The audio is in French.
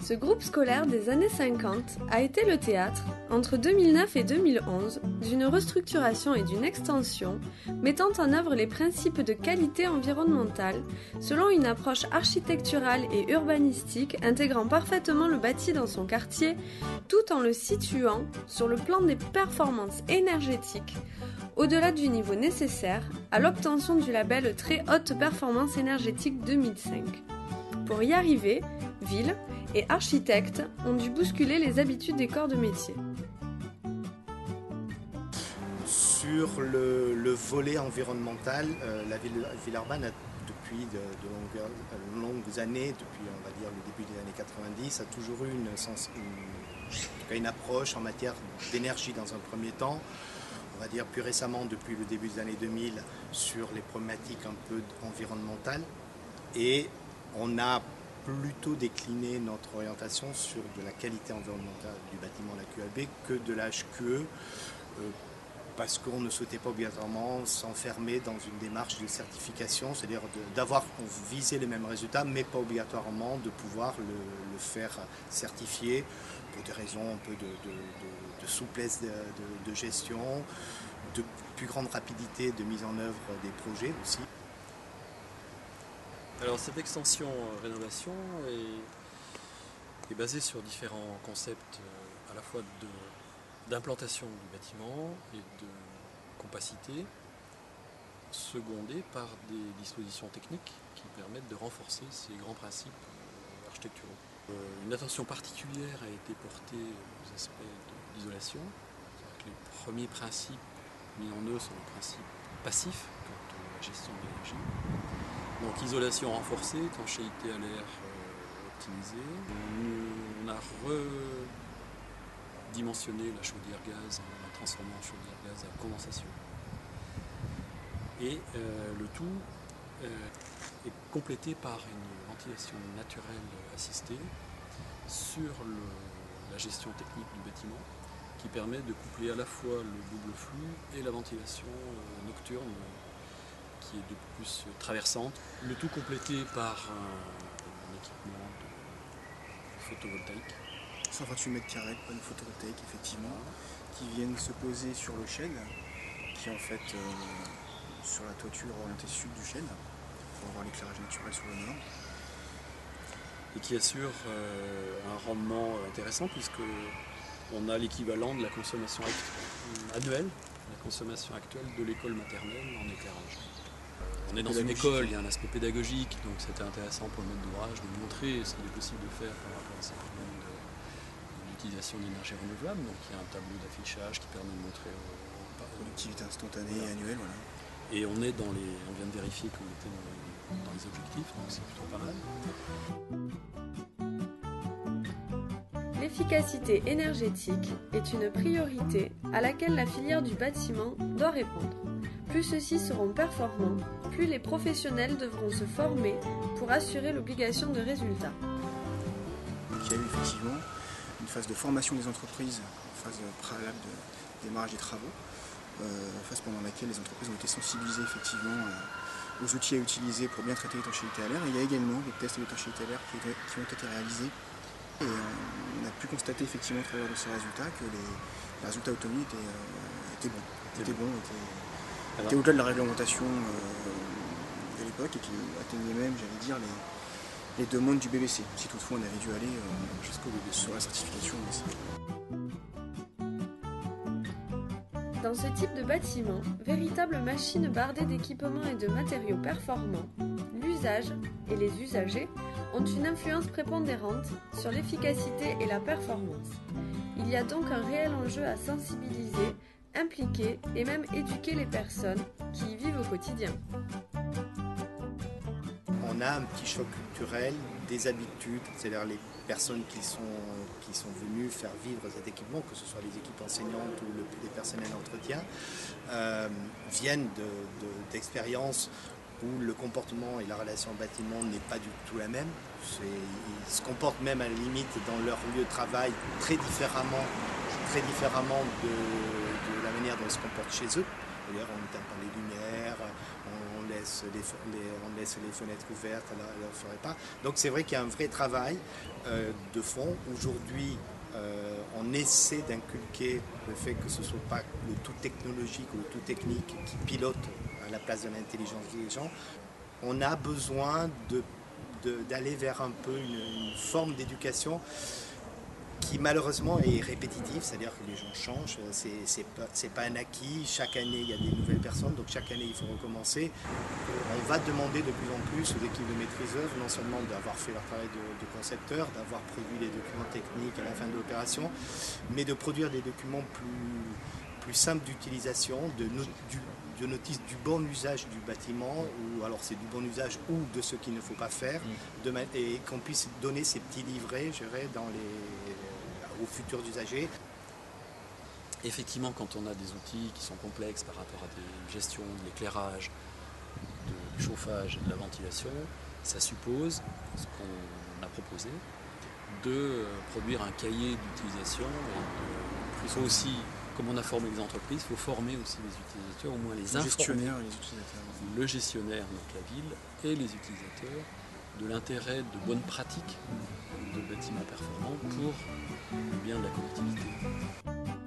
Ce groupe scolaire des années 50 a été le théâtre, entre 2009 et 2011, d'une restructuration et d'une extension mettant en œuvre les principes de qualité environnementale selon une approche architecturale et urbanistique intégrant parfaitement le bâti dans son quartier tout en le situant sur le plan des performances énergétiques au-delà du niveau nécessaire à l'obtention du label Très Haute Performance Énergétique 2005. Pour y arriver, ville et architectes ont dû bousculer les habitudes des corps de métier. Sur le volet environnemental, la Villeurbanne a depuis de longues années, depuis on va dire le début des années 90, a toujours eu une approche en matière d'énergie dans un premier temps. On va dire plus récemment, depuis le début des années 2000, sur les problématiques un peu environnementales. Et on a plutôt décliné notre orientation sur de la qualité environnementale du bâtiment, la QAB, que de la HQE, parce qu'on ne souhaitait pas obligatoirement s'enfermer dans une démarche de certification, c'est-à-dire d'avoir visé les mêmes résultats, mais pas obligatoirement de pouvoir le faire certifier pour des raisons un peu de souplesse de gestion, de plus grande rapidité de mise en œuvre des projets aussi. Alors cette extension rénovation est basée sur différents concepts à la fois d'implantation du bâtiment et de compacité, secondés par des dispositions techniques qui permettent de renforcer ces grands principes architecturaux. Une attention particulière a été portée aux aspects d'isolation. Les premiers principes mis en œuvre sont les principes passifs quant à la gestion de l'énergie. Donc isolation renforcée, étanchéité à l'air optimisée. On a redimensionné la chaudière gaz en la transformant en chaudière gaz à condensation. Et le tout est complété par une ventilation naturelle assistée sur la gestion technique du bâtiment qui permet de coupler à la fois le double flux et la ventilation nocturne qui est de plus traversante. Le tout complété par un équipement de photovoltaïque. 128 mètres carrés de panneaux photovoltaïques effectivement, qui viennent se poser sur le shed, qui est en fait sur la toiture orientée sud du shed, pour avoir l'éclairage naturel sur le nord. Et qui assure un rendement intéressant puisque on a l'équivalent de la consommation annuelle, la consommation actuelle de l'école maternelle en éclairage. On est dans une école, il y a un aspect pédagogique, donc c'était intéressant pour le maître d'ouvrage de montrer ce qu'il est possible de faire par rapport à ces problèmes d'utilisation d'énergie renouvelable. Donc il y a un tableau d'affichage qui permet de montrer productivité instantanée et annuelle. Voilà. Et on vient de vérifier qu'on était dans les objectifs, donc c'est plutôt pas mal. L'efficacité énergétique est une priorité à laquelle la filière du bâtiment doit répondre. Plus ceux-ci seront performants, plus les professionnels devront se former pour assurer l'obligation de résultat. Il y a eu effectivement une phase de formation des entreprises, une phase préalable de démarrage des travaux, phase pendant laquelle les entreprises ont été sensibilisées effectivement aux outils à utiliser pour bien traiter l'étanchéité à l'air. Il y a également des tests d'étanchéité à l'air qui ont été réalisés. Et on a pu constater effectivement à travers de ces résultats que les résultats obtenus étaient bons, étaient au-delà de la réglementation de l'époque et qui atteignaient même, j'allais dire, les demandes du BBC, si toutefois on avait dû aller jusqu'au BBC sur la certification BBC. Dans ce type de bâtiment, véritable machine bardée d'équipements et de matériaux performants, l'usage et les usagers ont une influence prépondérante sur l'efficacité et la performance. Il y a donc un réel enjeu à sensibiliser, impliquer et même éduquer les personnes qui y vivent au quotidien. On a un petit choc culturel, des habitudes, c'est-à-dire les personnes qui sont venues faire vivre cet équipement, que ce soit les équipes enseignantes ou les personnels d'entretien, viennent d'expériences où le comportement et la relation au bâtiment n'est pas du tout la même. Ils se comportent même à la limite dans leur lieu de travail très différemment de la manière dont ils se comportent chez eux. D'ailleurs, on n'éteint pas les lumières, on on laisse les fenêtres ouvertes, elle ne le ferait pas. Donc c'est vrai qu'il y a un vrai travail de fond. Aujourd'hui, on essaie d'inculquer le fait que ce ne soit pas le tout technologique ou le tout technique qui pilote à la place de l'intelligence des gens. On a besoin d'aller vers un peu une forme d'éducation qui malheureusement est répétitive, c'est-à-dire que les gens changent, c'est pas un acquis, chaque année il y a des nouvelles personnes, donc chaque année il faut recommencer. On va demander de plus en plus aux équipes de maîtrise d'œuvre non seulement d'avoir fait leur travail de concepteur, d'avoir produit les documents techniques à la fin de l'opération, mais de produire des documents plus simples d'utilisation, de notice du bon usage du bâtiment, ou alors c'est du bon usage ou de ce qu'il ne faut pas faire, et qu'on puisse donner ces petits livrets, je dirais, aux futurs usagers. Effectivement, quand on a des outils qui sont complexes par rapport à des gestions de l'éclairage, du chauffage et de la ventilation, ça suppose, ce qu'on a proposé, de produire un cahier d'utilisation. Il faut aussi, comme on a formé les entreprises, il faut former aussi les utilisateurs, au moins les informer, le gestionnaire, donc la ville, et les utilisateurs, de l'intérêt de bonnes pratiques de bâtiments performants pour le bien de la collectivité.